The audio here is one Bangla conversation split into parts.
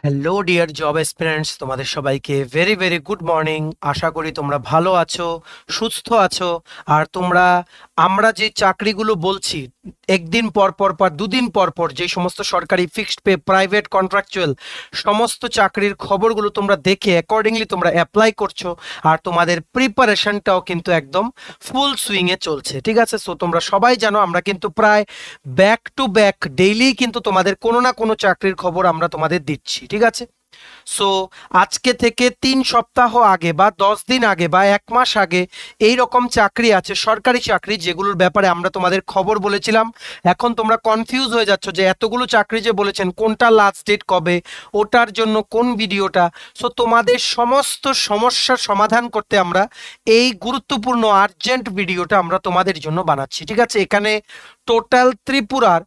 হ্যালো ডিয়ার জব এসপিরেন্টস, তোমাদের সবাইকে ভেরি ভেরি গুড মর্নিং। আশা করি তোমরা ভালো আছো, সুস্থ আছো। আর তোমরা আমরা যে চাকরিগুলো বলছি, একদিন পর পর পর দুদিন পর পর যে সমস্ত সরকারি ফিক্সড পে, প্রাইভেট, কন্ট্রাকচুয়াল সমস্ত চাকরির খবরগুলো তোমরা দেখে অ্যাকর্ডিংলি তোমরা অ্যাপ্লাই করছো। আর তোমাদের প্রিপারেশনটাও কিন্তু একদম ফুল সুইংয়ে চলছে, ঠিক আছে? সো তোমরা সবাই জানো আমরা কিন্তু প্রায় ব্যাক টু ব্যাক ডেইলি কিন্তু তোমাদের কোনো না কোনো চাকরির খবর আমরা তোমাদের দিচ্ছি, ঠিক আছে? সো আজকে থেকে 3 সপ্তাহ আগে বা 10 দিন আগে বা 1 মাস আগে এই রকম চাকরি আছে, সরকারি চাকরি, যেগুলোর ব্যাপারে আমরা তোমাদের খবর বলেছিলাম। এখন তোমরা কনফিউজ হয়ে যাচ্ছ যে এতগুলো চাকরি যে বলেছেন কোনটা লাস্ট ডেট কবে, ওটার জন্য কোন ভিডিওটা। সো তোমাদের সমস্ত সমস্যার সমাধান করতে আমরা এই গুরুত্বপূর্ণ আর্জেন্ট ভিডিওটা আমরা তোমাদের জন্য বানাচ্ছি, ঠিক আছে? এখানে টোটাল ত্রিপুরার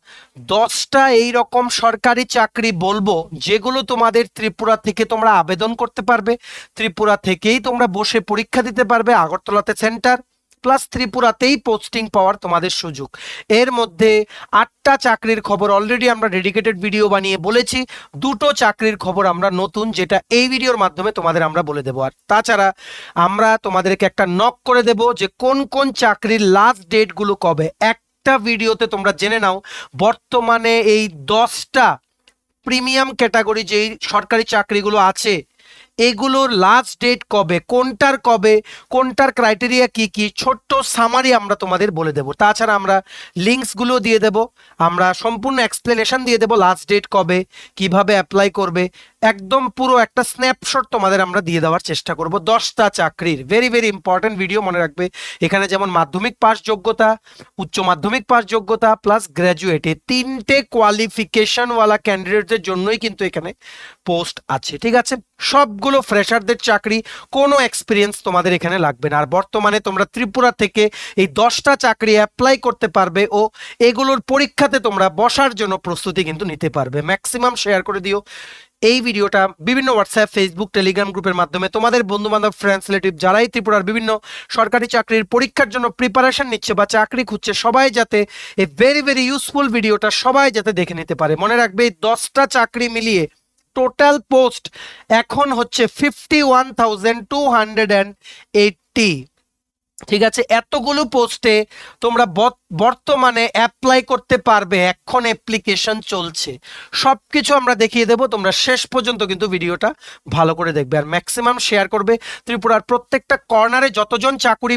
10টা এইরকম সরকারি চাকরি বলবো, যেগুলো তোমাদের ত্রিপুরা থেকে তোমরা আবেদন করতে পারবে, ত্রিপুরা থেকেই তোমরা বসে পরীক্ষা দিতে পারবে, আগরতলাতে সেন্টার প্লাস ত্রিপুরাতেই পোস্টিং পাওয়ার তোমাদের সুযোগ। এর মধ্যে 8টা চাকরির খবর অলরেডি আমরা ডেডিকেটেড ভিডিও বানিয়ে বলেছি, 2টো চাকরির খবর আমরা নতুন, যেটা এই ভিডিওর মাধ্যমে তোমাদের আমরা বলে দেবো। আর তাছাড়া আমরা তোমাদেরকে একটা নক করে দেব যে কোন কোন চাকরির লাস্ট ডেটগুলো কবে। একটা ভিডিওতে তোমরা জেনে নাও বর্তমানে এই 10টা প্রিমিয়াম ক্যাটাগরি যেই সরকারি চাকরিগুলো আছে, এগুলোর লাস্ট ডেট কবে, কোনটার ক্রাইটেরিয়া কি কি, ছোট্ট সামারি আমরা তোমাদের বলে দেব। তাছাড়া আমরা লিঙ্কসগুলো দিয়ে দেব, আমরা সম্পূর্ণ এক্সপ্লেনেশন দিয়ে দেব লাস্ট ডেট কবে, কিভাবে অ্যাপ্লাই করবে, একদম পুরো একটা স্ন্যাপশট তোমাদের আমরা দিয়ে দেওয়ার চেষ্টা করব 10টা চাকরির। ভেরি ভেরি ইম্পর্টেন্ট ভিডিও, মনে রাখবে। এখানে যেমন মাধ্যমিক পাস যোগ্যতা, উচ্চ মাধ্যমিক পাস যোগ্যতা প্লাস গ্র্যাজুয়েটে 3টে কোয়ালিফিকেশনওয়ালা ক্যান্ডিডেটদের জন্যই কিন্তু এখানে পোস্ট আছে, ঠিক আছে? সবগুলো ফ্রেশারদের চাকরি, কোনো এক্সপিরিয়েন্স তোমাদের এখানে লাগবে না। আর বর্তমানে তোমরা ত্রিপুরা থেকে এই 10টা চাকরি অ্যাপ্লাই করতে পারবে ও এগুলোর পরীক্ষাতে তোমরা বসার জন্য প্রস্তুতি কিন্তু নিতে পারবে। ম্যাক্সিমাম শেয়ার করে দিও এই ভিডিওটা বিভিন্ন হোয়াটসঅ্যাপ, ফেসবুক, টেলিগ্রাম গ্রুপের মাধ্যমে। তোমাদের বন্ধু বান্ধব, ফ্রেন্ডস, রিলেটিভ যারাই ত্রিপুরার বিভিন্ন সরকারি চাকরির পরীক্ষার জন্য প্রিপারেশন নিচ্ছে বা চাকরি খুঁজছে, সবাই যাতে এই ভেরি ভেরি ইউজফুল ভিডিওটা সবাই যাতে দেখে নিতে পারে। মনে রাখবে এই 10টা চাকরি মিলিয়ে টোটাল পোস্ট এখন হচ্ছে 51,280, ঠিক আছে? এতগুলো পোস্টে তোমরা বর্তমানে অ্যাপ্লাই করতে পারবে, এখন অ্যাপ্লিকেশন চলছে। সবকিছু আমরা দেখিয়ে দেব, তোমরা শেষ পর্যন্ত কিন্তু ভিডিওটা ভালো করে দেখবে আর ম্যাক্সিমাম শেয়ার করবে। ত্রিপুরার প্রত্যেকটা কর্নারে যতজন চাকরি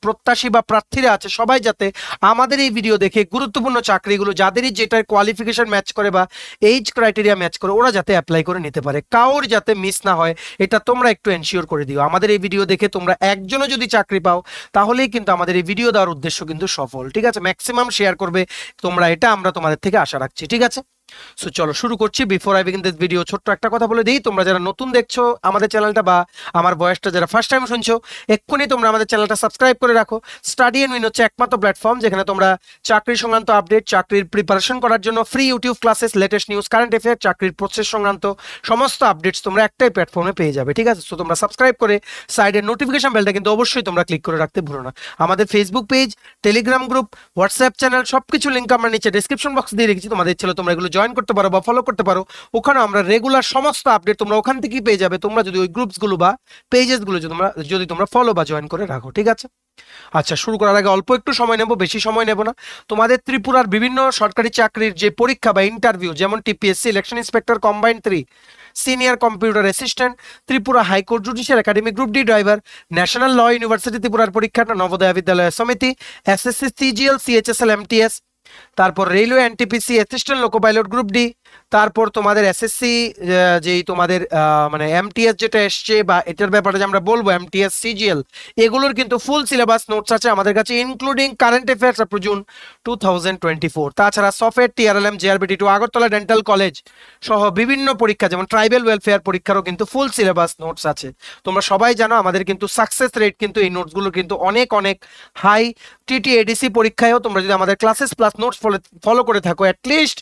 প্রত্যাশী বা প্রার্থীরা আছে, সবাই যাতে আমাদের এই ভিডিও দেখে গুরুত্বপূর্ণ চাকরিগুলো, যাদেরই যেটার কোয়ালিফিকেশন ম্যাচ করে বা এইজ ক্রাইটেরিয়া ম্যাচ করে, ওরা যাতে অ্যাপ্লাই করে নিতে পারে, কাউর যাতে মিস না হয়, এটা তোমরা একটু এনশিওর করে দিও। আমাদের এই ভিডিও দেখে তোমরা একজনও যদি চাকরি পাও, তাহলেই কিন্তু আমাদের এই ভিডিও দেওয়ার উদ্দেশ্য কিন্তু সফল, ঠিক আছে? ম্যাক্সিমাম শেয়ার করবে তোমরা, এটা আমরা তোমাদের থেকে আশা রাখছি, ঠিক আছে? সো চলো শুরু করছি। Before I begin this video ছোট্ট একটা কথা বলে দিই, তোমরা যারা নতুন দেখছো আমাদের চ্যানেলটা বা আমার ভয়েসটা যারা ফার্স্ট টাইম শুনছো, এক্ষুনি তোমরা আমাদের চ্যানেলটা সাবস্ক্রাইব করে রাখো। স্টাডি এন্ড উইন হচ্ছে একমাত্র প্ল্যাটফর্ম যেখানে তোমরা চাকরি সংক্রান্ত আপডেট, চাকরির প্রিপারেশন করার জন্য free YouTube classes, latest news, current affair, চাকরির প্রসেস সংক্রান্ত সমস্ত আপডেটস তোমরা একটাই প্ল্যাটফর্মে পেয়ে যাবে, ঠিক আছে? সো তোমরা সাবস্ক্রাইব করে সাইডের নোটিফিকেশন বেলটা কিন্তু অবশ্যই তোমরা ক্লিক করে রাখতে ভুলো না। আমাদের Facebook page, Telegram group, WhatsApp channel সবকিছু লিঙ্ক আমরা নিচে ডেসক্রিপশন বক্স দিয়ে রেখেছি। তোমাদের ছিল তোমরা এগুলো জয়েন করতে পারো বা ফলো করতে পারো। ওখানে আমরা রেগুলার সমস্ত আপডেট তোমরা ওখান থেকেই পেয়ে যাবে, তোমরা যদি ওই গ্রুপসগুলো বা পেজেসগুলো যদি তোমরা ফলো বা জয়েন করে রাখো, ঠিক আছে? আচ্ছা, শুরু করার আগে অল্প একটু সময় নেব, বেশি সময় নেব না। তোমাদের ত্রিপুরার বিভিন্ন সরকারি চাকরির যে পরীক্ষা বা ইন্টারভিউ, যেমন TPSC, election inspector combined 3, senior computer assistant, Tripura high court judicial academy group D driver, national law university ত্রিপুরার পরীক্ষাটা, Navodaya Vidyalaya Samiti, SSC, CGL, CHSL, MTS, তারপর railway NTPC, assistant loco pilot group D, তারপর তোমাদের এসএসসি যেই তোমাদের মানে এমটিএস যেটা এসছে বা এটার ব্যাপারে যে আমরা বলবো এমটিএস, সিজিএল, এগুলোর কিন্তু ফুল সিলেবাস নোটস আছে আমাদের কাছে, including current affairs up to June 2024। তাছাড়া সফটওয়্যার, টিআরএলএম, জেআরবিটি2, আগরতলা ডেন্টাল কলেজ সহ বিভিন্ন পরীক্ষা যেমন ট্রাইবেল ওয়েলফেয়ার পরীক্ষারও কিন্তু ফুল সিলেবাস নোটস আছে। তোমরা সবাই জানো আমাদের কিন্তু সাকসেস রেট কিন্তু এই নোটসগুলো কিন্তু অনেক অনেক হাই। টিটিএডিসি পরীক্ষায়ও তোমরা যদি আমাদের ক্লাসেস প্লাস নোটস ফলো করে থাকো, at least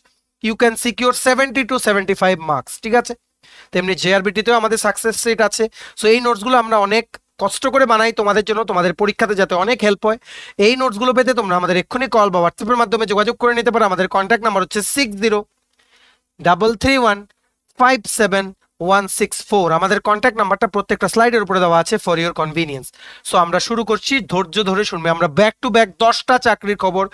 you can secure 70 to 75 marks, ঠিক আছে? তেমনি জেআরবিটিতেও আমাদের সাকসেস রেট আছে। সো এই নোটসগুলো আমরা অনেক কষ্ট করে বানাই তোমাদের জন্য, তোমাদের পরীক্ষাতে যাতে অনেক হেল্প হয়। এই নোটসগুলো পেতে তোমরা আমাদের এক্ষুনি কল বা হোয়াটসঅ্যাপের মাধ্যমে যোগাযোগ করে নিতে পারো। আমাদের কন্ট্যাক্ট নাম্বার হচ্ছে 603331 578164। আমাদের কন্ট্যাক্ট নাম্বারটা প্রত্যেকটা স্লাইডের উপরে দেওয়া আছে ফর ইওর কনভিনিয়েন্স। সো আমরা শুরু করছি, ধৈর্য ধরে শুনবে। আমরা ব্যাক টু ব্যাক 10টা চাকরির খবর,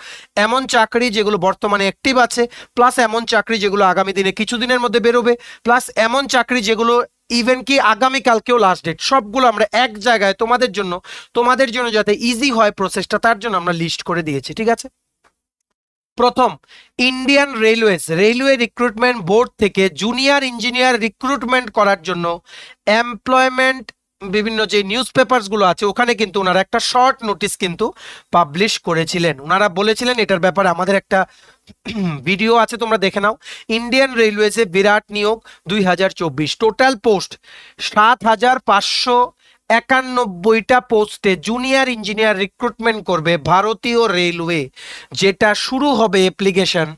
এমন চাকরি যেগুলো বর্তমানে অ্যাক্টিভ আছে, প্লাস এমন চাকরি যেগুলো আগামী দিনে কিছুদিনের মধ্যে বেরোবে, প্লাস এমন চাকরি যেগুলো ইভেন কি আগামীকালকেও লাস্ট ডেট, সবগুলো আমরা এক জায়গায় তোমাদের জন্য যাতে ইজি হয় প্রসেসটা, তার জন্য আমরা লিস্ট করে দিয়েছি, ঠিক আছে। প্রথম, ইন্ডিয়ান রেলওয়ে রিক্রুটমেন্ট বোর্ড থেকে জুনিয়র ইঞ্জিনিয়ার রিক্রুটমেন্ট করার জন্য এমপ্লয়মেন্ট বিভিন্ন যে নিউজ পেপারসগুলো আছে ওখানে কিন্তু ওনারা একটা শর্ট নোটিশ কিন্তু পাবলিশ করেছিলেন। ওনারা বলেছিলেন, এটার ব্যাপারে আমাদের একটা ভিডিও আছে, তোমরা দেখে নাও। ইন্ডিয়ান রেলওয়েজে বিরাট নিয়োগ 2024, টোটাল পোস্ট 7591টা পোস্টে জুনিয়র ইঞ্জিনিয়ার রিক্রুটমেন্ট করবে ভারতীয় রেলওয়ে, যেটা শুরু হবে অ্যাপ্লিকেশন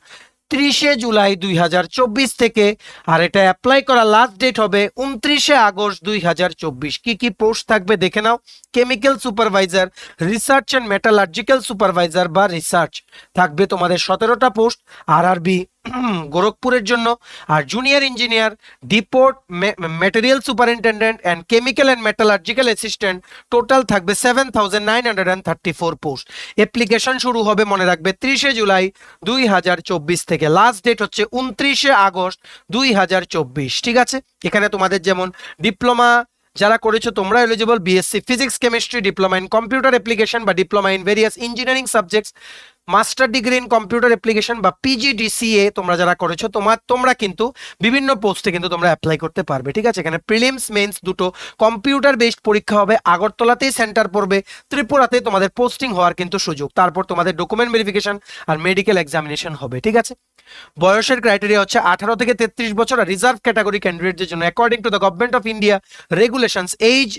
30শে জুলাই 2024 থেকে, আর এটা অ্যাপ্লাই করা লাস্ট ডেট হবে 29শে আগস্ট 2024। কি কি পোস্ট থাকবে দেখে নাও। Chemical supervisor, research and metallurgical supervisor বা রিসার্চ থাকবে তোমাদের 17টা পোস্ট আরআরবি গোরখপুরের জন্য। আর junior engineer, depot, material superintendent and chemical and metallurgical assistant total থাকবে 7934 পোস্ট। অ্যাপ্লিকেশন শুরু হবে মনে রাখবে 30শে জুলাই 2024 থেকে, লাস্ট ডেট হচ্ছে 29শে আগস্ট 2024, ঠিক আছে। এখানে তোমাদের যেমন ডিপ্লোমা যারা করেছো তোমরা eligible, BSc physics chemistry, diploma in computer application বা diploma in various engineering subjects, master degree in computer application বা পিজিডিসিএ তোমরা যারা করেছো তোমরা কিন্তু বিভিন্ন পোস্টে কিন্তু তোমরা অ্যাপ্লাই করতে পারবে, ঠিক আছে। এখানে প্রিলিমস মেন্স দুটো কম্পিউটার বেসড পরীক্ষা হবে, আগরতলাতেই সেন্টার পড়বে, ত্রিপুরাতে তোমাদের পোস্টিং হওয়ার কিন্তু সুযোগ। তারপর তোমাদের ডকুমেন্ট ভেরিফিকেশন আর মেডিকেল এক্সামিনেশন হবে, ঠিক আছে। বয়সের ক্রাইটেরিয়া হচ্ছে 18 থেকে 33 বছর, আর রিজার্ভ ক্যাটাগরি ক্যান্ডিডেটদের জন্য according to the government of India regulations age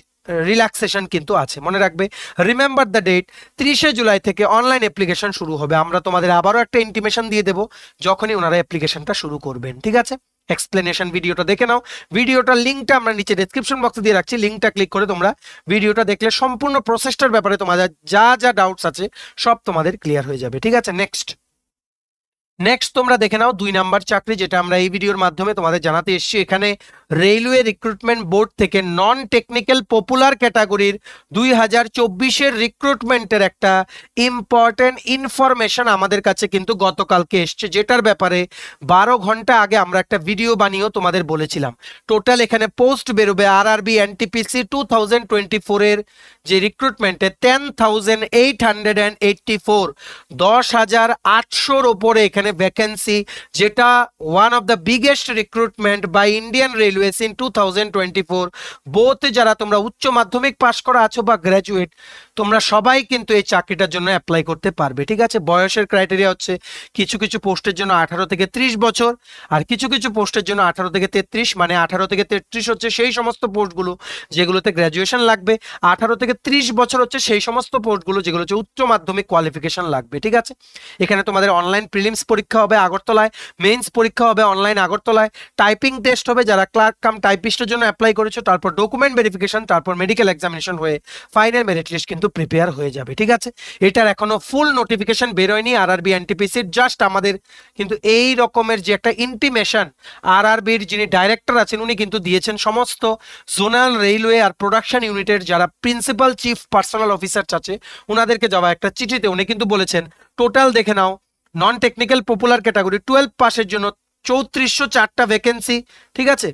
relaxation কিন্তু আছে, মনে রাখবে। রিমেম্বার দ্য ডেট, 30শে জুলাই থেকে অনলাইন অ্যাপ্লিকেশন শুরু হবে। আমরা তোমাদের আবারও একটা ইন্টিমেশন দিয়ে দেবো যখনই ওনারা অ্যাপ্লিকেশনটা শুরু করবেন, ঠিক আছে। এক্সপ্লেনেশন ভিডিওটা দেখে নাও। ভিডিওটার লিঙ্কটা আমরা নিচে ডেসক্রিপশন বক্সে দিয়ে রাখছি, লিঙ্কটা ক্লিক করে তোমরা ভিডিওটা দেখলে সম্পূর্ণ প্রসেসটার ব্যাপারে তোমাদের যা যা ডাউটস আছে সব তোমাদের ক্লিয়ার হয়ে যাবে, ঠিক আছে। নেক্সট তোমরা দেখে নাও 2 নাম্বার চাকরি, যেটা আমরা এই ভিডিওর মাধ্যমে তোমাদের জানাতে এসেছি। এখানে রেলওয়ে রিক্রুটমেন্ট বোর্ড থেকে নন টেকনিক্যাল পপুলার ক্যাটাগরির 2024-এর রিক্রুটমেন্টের একটা ইম্পর্টেন্ট ইনফরমেশন আমাদের কাছে কিন্তু গতকালকে এসছে, যেটার ব্যাপারে 12 ঘন্টা আগে আমরা একটা ভিডিও বানিয়েও তোমাদের বলেছিলাম। টোটাল এখানে পোস্ট বেরোবে আরআরবি এনটিপিসি 2024-এর যে রিক্রুটমেন্টে 10,884, 10,800-র ওপরে এখানে ভ্যাকেন্সি, যেটা one of the biggest recruitment by Indian railways in 2024। Both যারা তোমরা উচ্চ মাধ্যমিক পাস করা আছো বা গ্র্যাজুয়েট, তোমরা সবাই কিন্তু এই চাকরিটার জন্য অ্যাপ্লাই করতে পারবে, ঠিক আছে। বয়সের ক্রাইটেরিয়া হচ্ছে কিছু কিছু পোস্টের জন্য 18 থেকে 30 বছর, আর কিছু কিছু পোস্টের জন্য 18 থেকে 33, মানে 18 থেকে 33 হচ্ছে সেই সমস্ত পোস্টগুলো যেগুলোতে গ্র্যাজুয়েশন লাগবে, 18 থেকে 30 বছর হচ্ছে সেই সমস্ত পোস্টগুলো যেগুলো হচ্ছে উচ্চ মাধ্যমিক কোয়ালিফিকেশন লাগবে, ঠিক আছে। এখানে তোমাদের অনলাইন প্রিলিমস পরীক্ষা হবে আগরতলায়, মেইনস পরীক্ষা হবে অনলাইন আগরতলায়, টাইপিং টেস্ট হবে যারা ক্লার্ক কাম টাইপিস্টের জন্য অ্যাপ্লাই করেছো, তারপর ডকুমেন্ট ভেরিফিকেশন, তারপর মেডিকেল এক্সামিনেশন হয়ে ফাইনাল মেরিট লিস্ট কিন্তু প্রিপেয়ার হয়ে যাবে, ঠিক আছে। এটার এখনো ফুল নোটিফিকেশন বেরোয়নি আরআরবি এনটিপিসির, জাস্ট আমাদের কিন্তু এই রকমের যে একটা ইন্টিমেশন আরআরবির যিনি ডাইরেক্টর আছেন উনি কিন্তু দিয়েছেন সমস্ত জোনাল রেলওয়ে আর প্রোডাকশন ইউনিটের যারা প্রিন্সিপাল চিফ পার্সোনাল অফিসার আছে ওনাদেরকে যাওয়া একটা চিঠিতে উনি কিন্তু বলেছেন টোটাল দেখে নাও নন টেকনিক্যাল পপুলার ক্যাটাগরি 12 পাসের জন্য 3404টা ভ্যাকেন্সি, ঠিক আছে।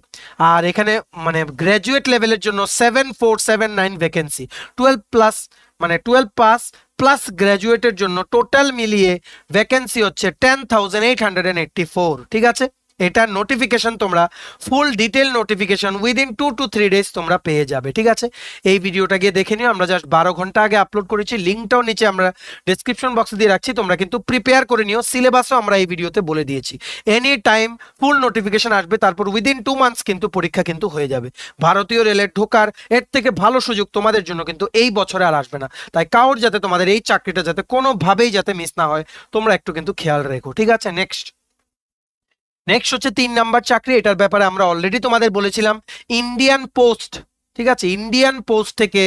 আর এখানে মানে গ্র্যাজুয়েট লেভেলের জন্য 7479 ভ্যাকেন্সি, 12 প্লাস মানে 12 পাস প্লাস গ্র্যাজুয়েটের জন্য টোটাল মিলিয়ে ভ্যাকেন্সি হচ্ছে 10,884, ঠিক আছে। এটার নোটিফিকেশন তোমরা ফুল detail notification within 2 to 3 days তোমরা পেয়ে যাবে, ঠিক আছে। এই ভিডিওটা গিয়ে দেখে নিও, আমরা জাস্ট 12 ঘন্টা আগে আপলোড করেছি, লিঙ্কটাও নিচে আমরা ডেসক্রিপশন বক্সে দিয়ে রাখছি, তোমরা কিন্তু প্রিপেয়ার করে নিও। সিলেবাসও আমরা এই ভিডিওতে বলে দিয়েছি, এনি টাইম ফুল নোটিফিকেশন আসবে, তারপর উইদিন 2 মান্থস কিন্তু পরীক্ষা কিন্তু হয়ে যাবে। ভারতীয় রেলের ঢোকার এর থেকে ভালো সুযোগ তোমাদের জন্য কিন্তু এই বছরে আর আসবে না, তাই কাউর যাতে তোমাদের এই চাকরিটা যাতে কোনোভাবেই যাতে মিস না হয় তোমরা একটু কিন্তু খেয়াল রেখো, ঠিক আছে। নেক্সট হচ্ছে 3 নাম্বার চাকরি, এটার ব্যাপারে আমরা অলরেডি তোমাদের বলেছিলাম। ইন্ডিয়ান পোস্ট ঠিক আছে, ইন্ডিয়ান পোস্ট থেকে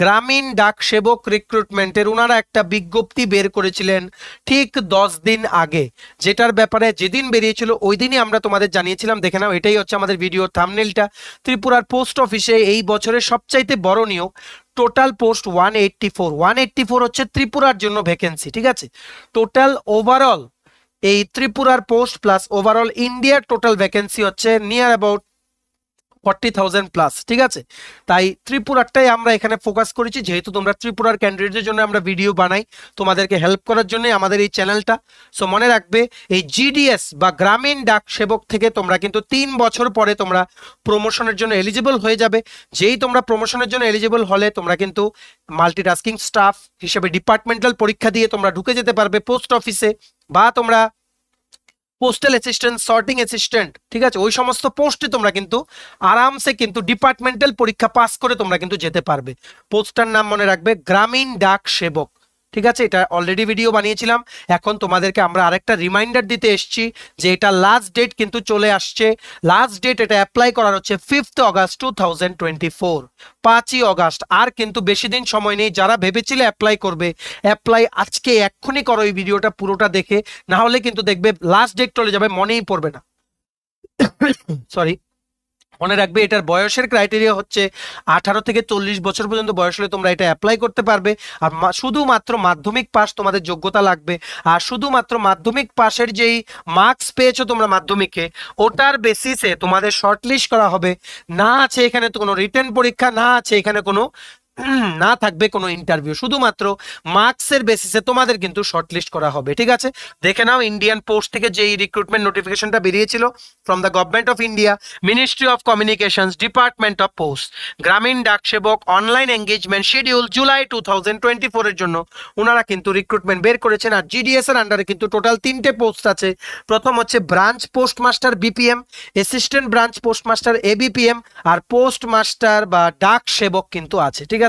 গ্রামীণ ডাক সেবক রিক্রুটমেন্টের ওনারা একটা বিজ্ঞপ্তি বের করেছিলেন ঠিক 10 দিন আগে, যেটার ব্যাপারে যেদিন বেরিয়েছিল ওই দিনই আমরা তোমাদের জানিয়েছিলাম। দেখে নাও, এটাই হচ্ছে আমাদের ভিডিও থাম্বনেলটা। ত্রিপুরার পোস্ট অফিসে এই বছরের সবচাইতে বড় নিয়োগ, টোটাল পোস্ট 184 হচ্ছে ত্রিপুরার জন্য ভ্যাকেন্সি। ঠিক আছে, টোটাল ওভারঅল এই ত্রিপুরার পোস্ট প্লাস ওভারঅল ইন্ডিয়ার টোটাল ভ্যাকেন্সি হচ্ছে নিয়ার অ্যাবাউট 40,000 প্লাস। ঠিক আছে, তাই ত্রিপুরারটাই আমরা এখানে ফোকাস করেছি, যেহেতু তোমরা ত্রিপুরার ক্যান্ডিডেটদের জন্য আমরা ভিডিও বানাই তোমাদেরকে হেল্প করার জন্য আমাদের এই চ্যানেলটা। সো মনে রাখবে, এই জিডিএস বা গ্রামীণ ডাক সেবক থেকে তোমরা কিন্তু 3 বছর পরে তোমরা প্রমোশনের জন্য এলিজিবল হয়ে যাবে। যেই তোমরা প্রমোশনের জন্য এলিজিবল হলে তোমরা কিন্তু মাল্টিটাস্কিং স্টাফ হিসেবে ডিপার্টমেন্টাল পরীক্ষা দিয়ে তোমরা ঢুকে যেতে পারবে পোস্ট অফিসে, বা তোমরা পোস্টাল অ্যাসিস্ট্যান্ট, সর্টিং অ্যাসিস্ট্যান্ট, ঠিক আছে, ওই সমস্ত পোস্টে তোমরা কিন্তু আরামসে কিন্তু ডিপার্টমেন্টাল পরীক্ষা পাস করে তোমরা কিন্তু যেতে পারবে। পোস্টটার নাম মনে রাখবে গ্রামীণ ডাক সেবক। ঠিক আছে, এটা অলরেডি ভিডিও বানিয়েছিলাম, এখন তোমাদেরকে আমরা আরেকটা রিমাইন্ডার দিতে এসেছি যে এটা লাস্ট ডেট কিন্তু চলে আসছে। লাস্ট ডেট এটা অ্যাপ্লাই করার হচ্ছে 5 অগাস্ট 2024, 5ই অগাস্ট। আর কিন্তু বেশি দিন সময় নেই, যারা ভেবেছিলে অ্যাপ্লাই করবে, অ্যাপ্লাই আজকে এক্ষুনি করো এই ভিডিওটা পুরোটা দেখে, না হলে কিন্তু দেখবে লাস্ট ডেট চলে যাবে, মনেই পড়বে না। সরি, মনে রাখবে এটার বয়সের ক্রাইটেরিয়া হচ্ছে 18 থেকে 40 বছর পর্যন্ত বয়স হলে তোমরা এটা অ্যাপ্লাই করতে পারবে। আর শুধুমাত্র মাধ্যমিক পাস তোমাদের যোগ্যতা লাগবে, আর শুধুমাত্র মাধ্যমিক পাশের যেই মার্কস পেয়েছো তোমরা মাধ্যমিকে, ওটার বেসিসে তোমাদের শর্টলিস্ট করা হবে। না আছে এখানে তো কোনো রিটেন পরীক্ষা, না আছে এখানে কোনো না থাকবে কোনো ইন্টারভিউ, শুধুমাত্র মার্কসের বেসিসে তোমাদের কিন্তু শর্টলিস্ট করা হবে। ঠিক আছে, দেখে নাও ইন্ডিয়ান পোস্ট থেকে যেই রিক্রুটমেন্ট নোটিফিকেশনটা বেরিয়েছিল from the government of India, ministry of communications, department of post, গ্রামীণ ডাক সেবক অনলাইন এঙ্গেজমেন্ট শিডিউল জুলাই 2024 এর জন্য ওনারা কিন্তু রিক্রুটমেন্ট বের করেছেন। আর জিডিএস এর আন্ডারে কিন্তু টোটাল 3টে পোস্ট আছে। প্রথম হচ্ছে branch postmaster BPM, assistant branch postmaster ABPM, আর পোস্ট মাস্টার বা ডাক সেবক কিন্তু আছে। ঠিক আছে,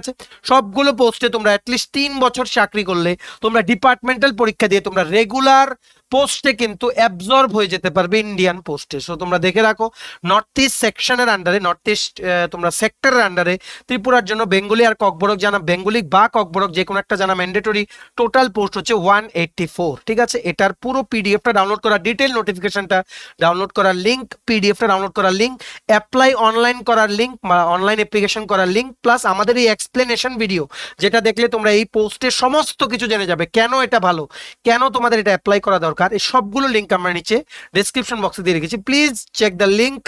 সবগুলো পোস্টে তোমরা অ্যাটলিস্ট 3 বছর চাকরি করলে তোমরা ডিপার্টমেন্টাল পরীক্ষা দিয়ে তোমরা রেগুলার পোস্টে কিন্তু অ্যাবজর্ব হয়ে যেতে পারবে ইন্ডিয়ান পোস্টে। সো তোমরা দেখে রাখো, নর্থ ইস্ট সেকশনের আন্ডারে, নর্থ ইস্ট তোমরা সেক্টরের আন্ডারে ত্রিপুরার জন্য বেঙ্গলি আর ককবরক জানা, বেঙ্গলি বা ককবরক যে কোনো একটা জানা ম্যান্ডেটরি। টোটাল পোস্ট হচ্ছে 184। ঠিক আছে, এটার পুরো পিডিএফটা ডাউনলোড করা, ডিটেল নোটিফিকেশনটা ডাউনলোড করার লিঙ্ক, পিডিএফটা ডাউনলোড করার লিঙ্ক, অ্যাপ্লাই অনলাইন করার লিঙ্ক, অনলাইন অ্যাপ্লিকেশন করার লিঙ্ক, প্লাস আমাদের এই এক্সপ্লেনেশন ভিডিও, যেটা দেখলে তোমরা এই পোস্টের সমস্ত কিছু জেনে যাবে, কেন এটা ভালো, কেন তোমাদের এটা অ্যাপ্লাই করা দরকার। এই সবগুলো লিঙ্ক আমরা নিচে ডেসক্রিপশন বক্সে দিয়ে রেখেছি। Please check the link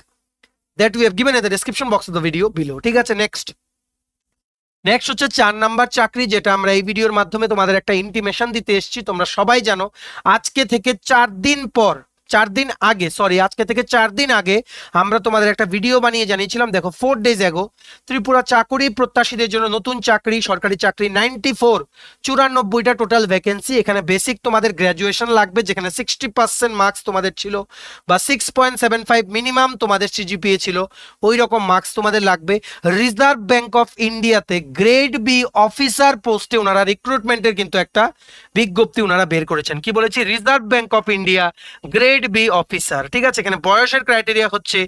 that we have given in the description box of the video below. ঠিক আছে, নেক্সট হচ্ছে 4 নাম্বার চাকরি, যেটা আমরা এই ভিডিওর মাধ্যমে তোমাদের একটা ইন্টিমেশন দিতে এসেছি। তোমরা সবাই জানো আজকে থেকে 4 দিন পর, 4 দিন আগে, সরি আজকে থেকে 4 দিন আগে আমরা তোমাদের একটা ভিডিও বানিয়ে জানিয়েছিলাম, দেখো 4 days ago, ত্রিপুরা চাকরি প্রত্যাশীদের জন্য নতুন চাকরি, সরকারি চাকরি 94টা টোটাল ভ্যাকেন্সি। এখানে বেসিক তোমাদের গ্র্যাজুয়েশন লাগবে, যেখানে 60% মার্কস তোমাদের ছিল, বা 6.75 মিনিমাম তোমাদের সিজিপিএ ছিল, ওই রকম মার্কস তোমাদের লাগবে। রিজার্ভ ব্যাংক অফ ইন্ডিয়াতে গ্রেড বি অফিসার পোস্টে ওনারা রিক্রুটমেন্টের কিন্তু একটা বিজ্ঞপ্তি ওনারা বের করেছেন। কি বলেছি? Reserve bank of India grade B officer. ঠিক আছে, এখানে বয়সের ক্রাইটেরিয়া হচ্ছে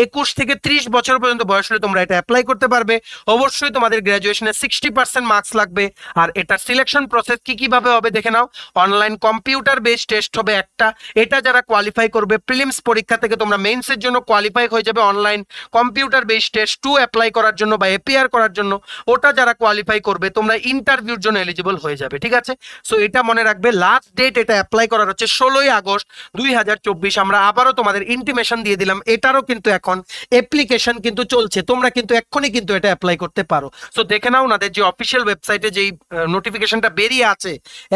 21 থেকে 30 বছর পর্যন্ত বয়স হলে তোমরা এটা অ্যাপ্লাই করতে পারবে। অবশ্যই তোমাদের গ্র্যাজুয়েশনে 60% মার্কস লাগবে। আর এটা সিলেকশন প্রসেস কিভাবে হবে দেখে নাও। অনলাইন কম্পিউটার বেসড টেস্ট হবে একটা, এটা যারা কোয়ালিফাই করবে প্রিলিমস পরীক্ষা থেকে তোমরা মেইনসের জন্য কোয়ালিফাই হয়ে যাবে online computer based test 2 apply করার জন্য বা এপিআর করার জন্য, ওটা যারা কোয়ালিফাই করবে তোমরা ইন্টারভিউর জন্য এলিজিবল হয়ে যাবে। ঠিক আছে, সো এটা মনে রাখবে, লাস্ট ডেট এটা অ্যাপ্লাই করার হচ্ছে 16ই আগস্ট 2024। আমরা আবারও তোমাদের ইন্টিমেশন দিয়ে দিলাম, এটারও কিন্তু এখন অ্যাপ্লিকেশন কিন্তু চলছে, তোমরা কিন্তু এক্ষুনি কিন্তু এটা অ্যাপ্লাই করতে পারো। সো দেখে নাও ওনাদের যে অফিসিয়াল ওয়েবসাইটে যেই নোটিফিকেশনটা বেরিয়ে আছে,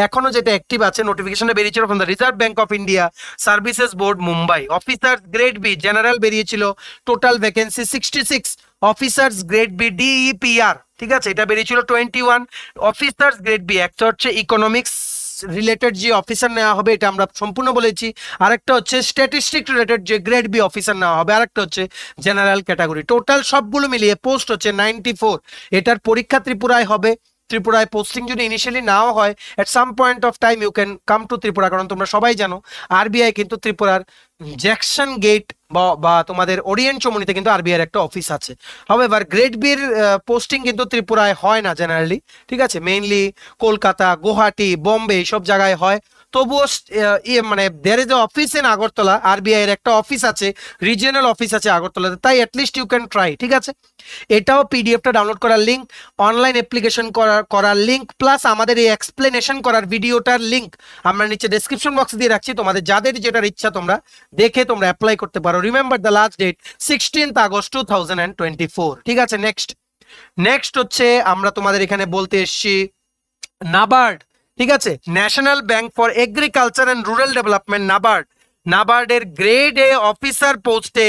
এখনো যেটা অ্যাক্টিভ আছে, নোটিফিকেশনটা বেরিয়েছিল from the reserve bank of India services board Mumbai. Officers grade B general বেরিয়েছিল, total vacancy 66। Officers grade B DEPR, ঠিক আছে, এটা বেরিয়েছিল 21। অফিসার্স গ্রেড বি একটা হচ্ছে ইকোনমিক্স রিলেটেড যে অফিসার নেওয়া হবে, এটা আমরা সম্পূর্ণ বলেছি। আরেকটা হচ্ছে স্ট্যাটিস্টিক রিলেটেড যে গ্রেড বি অফিসার নেওয়া হবে, আরেকটা হচ্ছে জেনারেল ক্যাটাগরি। টোটাল সবগুলো মিলিয়ে পোস্ট হচ্ছে 94। এটার পরীক্ষা ত্রিপুরায় হবে ত্রিপুরায় পোস্টিং যদি ইনিশিয়ালি নাও হয়, at some point of time you can come to Tripura, কারণ তোমরা সবাই জানো আরবিআই কিন্তু ত্রিপুরার জ্যাকসন গেট বা তোমাদের ওরিয়েন্ট চমুনিতে কিন্তু আরবিআই একটা অফিস আছে। হবে এবার গ্রেড বির পোস্টিং কিন্তু ত্রিপুরায় হয় না জেনারেলি, ঠিক আছে, মেইনলি কলকাতা, গুয়াহাটি, বোম্বে এইসব জায়গায় হয়। তবুও মানে there is a office in Agartala, RBI এর একটা অফিস আছে, রিজিয়নাল অফিস আছে আগরতলাতে, তাই অ্যাটলিস্ট ইউ ক্যান ট্রাই, ঠিক আছে। এটাও পিডিএফটা ডাউনলোড করার লিঙ্ক, অনলাইন অ্যাপ্লিকেশন করার লিঙ্ক, প্লাস আমাদের এই এক্সপ্লেনেশন করার ভিডিওটার লিঙ্ক আমরা নিচে ডেসক্রিপশন বক্স দিয়ে রাখছি, তোমাদের যাদের যেটার ইচ্ছা তোমরা দেখে তোমরা অ্যাপ্লাই করতে পারো। Remember the last date 16th August 2024, ঠিক আছে। নেক্সট হচ্ছে আমরা তোমাদের এখানে বলতে এসছি নাবার্ড, ঠিক আছে, national bank for agriculture and rural development, নাবার্ডের গ্রেড এ অফিসার পোস্টে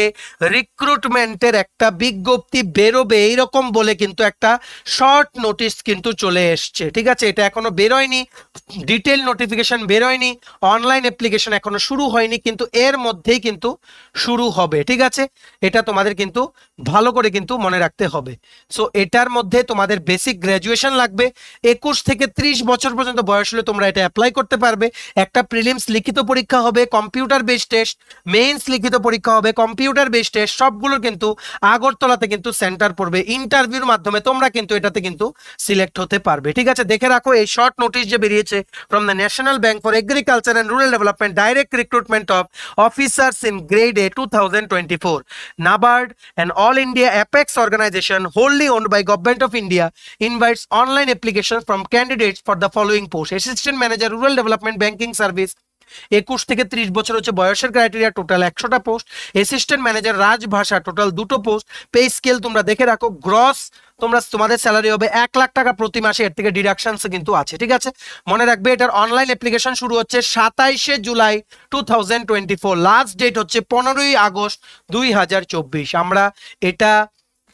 রিক্রুটমেন্টের একটা বিজ্ঞপ্তি বেরোবে এইরকম বলে কিন্তু একটা শর্ট নোটিশ কিন্তু চলে এসছে, ঠিক আছে। এটা এখনো বেরোয়নি, ডিটেল নোটিফিকেশন বেরোয়নি, অনলাইন অ্যাপ্লিকেশন এখনো শুরু হয়নি, কিন্তু এর মধ্যেই কিন্তু শুরু হবে, ঠিক আছে। এটা তোমাদের কিন্তু ভালো করে কিন্তু মনে রাখতে হবে। সো এটার মধ্যে তোমাদের বেসিক গ্র্যাজুয়েশন লাগবে, 21 থেকে 30 বছর পর্যন্ত বয়স হলে তোমরা এটা অ্যাপ্লাই করতে পারবে। একটা প্রিলিমস লিখিত পরীক্ষা হবে, কম্পিউটার বেসড টেস্ট, মেইনস লিখিত পরীক্ষা হবে, কম্পিউটার বেসড টেস্ট, সবগুলোর কিন্তু আগরতলাতে কিন্তু সেন্টার পড়বে। ইন্টারভিউর মাধ্যমে তোমরা কিন্তু এটাতে কিন্তু সিলেক্ট হতে পারবে, ঠিক আছে। দেখে রাখো এই শর্ট নোটিশ যে বেরিয়েছে from the National Bank for Agriculture and Rural Development, direct recruitment of officers in grade A 2024. NABARD, an all India apex organization wholly owned by Government of India, invites online applications from candidates for the following posts: Assistant Manager, Rural Development Banking Service, 21 থেকে 30 বছর হচ্ছে বয়সের ক্রাইটেরিয়া, টোটাল 100টা post. Assistant manager Rajbhasha, total 2টো পোস্ট। পে স্কেল তোমরা দেখে রাখো, গ্রস তোমাদের স্যালারি হবে 1 লাখ টাকা প্রতি মাসে, এর থেকে ডিডাকশনস কিন্তু আছে, ঠিক আছে। মনে রাখবে এটার অনলাইন অ্যাপ্লিকেশন শুরু হচ্ছে 27শে জুলাই 2024, লাস্ট ডেট হচ্ছে 15ই আগস্ট 2024। আমরা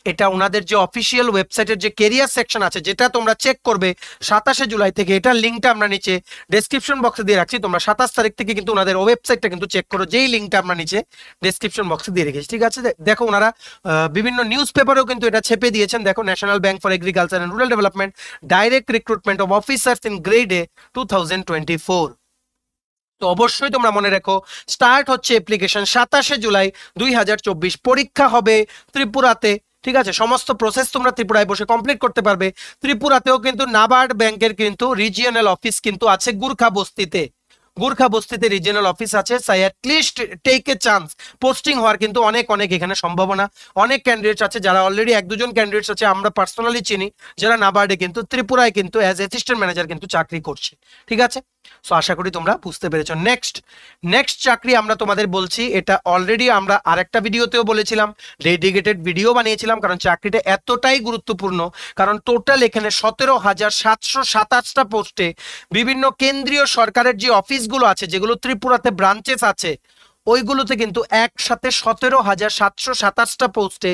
এটা ওনাদের যে অফিসিয়াল ওয়েবসাইটের যে কেরিয়ার সেকশন আছে যেটা তোমরা চেক করবে 27শে জুলাই থেকে, এটার লিঙ্কটা আমরা নিচে ডেসক্রিপশন বক্সে দিয়ে রাখছি। তোমরা 27 তারিখ থেকে কিন্তু ওনাদের ওয়েবসাইটটা কিন্তু চেক করো, যেই লিঙ্কটা আমরা নিচে ডেসক্রিপশন বক্সে দিয়ে রেখেছি, ঠিক আছে। দেখো ওনারা বিভিন্ন নিউজ পেপারেও কিন্তু এটা ছেপে দিয়েছেন। দেখো, national bank for agriculture and rural development, direct recruitment of officers in grade A 2024। তো অবশ্যই তোমরা মনে রেখো, স্টার্ট হচ্ছে অ্যাপ্লিকেশন 27শে জুলাই 2024, পরীক্ষা হবে ত্রিপুরাতে, ঠিক আছে। সমস্ত প্রসেস তোমরা ত্রিপুরায় বসে কমপ্লিট করতে পারবে। ত্রিপুরাতেও কিন্তু নাবার্ড ব্যাংকের কিন্তু রিজিয়নাল অফিস কিন্তু আছে গুর্খা বস্তিতে রিজিয়নাল অফিস আছে। সাই at least take a chance, posting হওয়ার কিন্তু অনেক এখানে সম্ভাবনা। অনেক ক্যান্ডিডেটস আছে যারা অলরেডি 1-2 জন ক্যান্ডিডেটস আছে আমরা পার্সোনালি চিনি, যারা নাবার্ডে কিন্তু ত্রিপুরায় কিন্তু অ্যাজ অ্যাসিস্ট্যান্ট ম্যানেজার কিন্তু চাকরি করছে, ঠিক আছে। সো আশা করি তোমরা বুঝতে পেরেছো। নেক্সট চাকরি আমরা তোমাদের বলছি, এটা অলরেডি আমরা আরেকটা ভিডিওতেও বলেছিলাম, ডেডিকেটেড ভিডিও বানিয়েছিলাম, কারণ চাকরিটা এতটাই গুরুত্বপূর্ণ। কারণ টোটাল এখানে 17,727টা পোস্টে বিভিন্ন কেন্দ্রীয় সরকারের যে অফিসগুলো আছে, যেগুলো ত্রিপুরাতে ব্রাঞ্চেস আছে, ওইগুলোতে কিন্তু একসাথে 17,727টা পোস্টে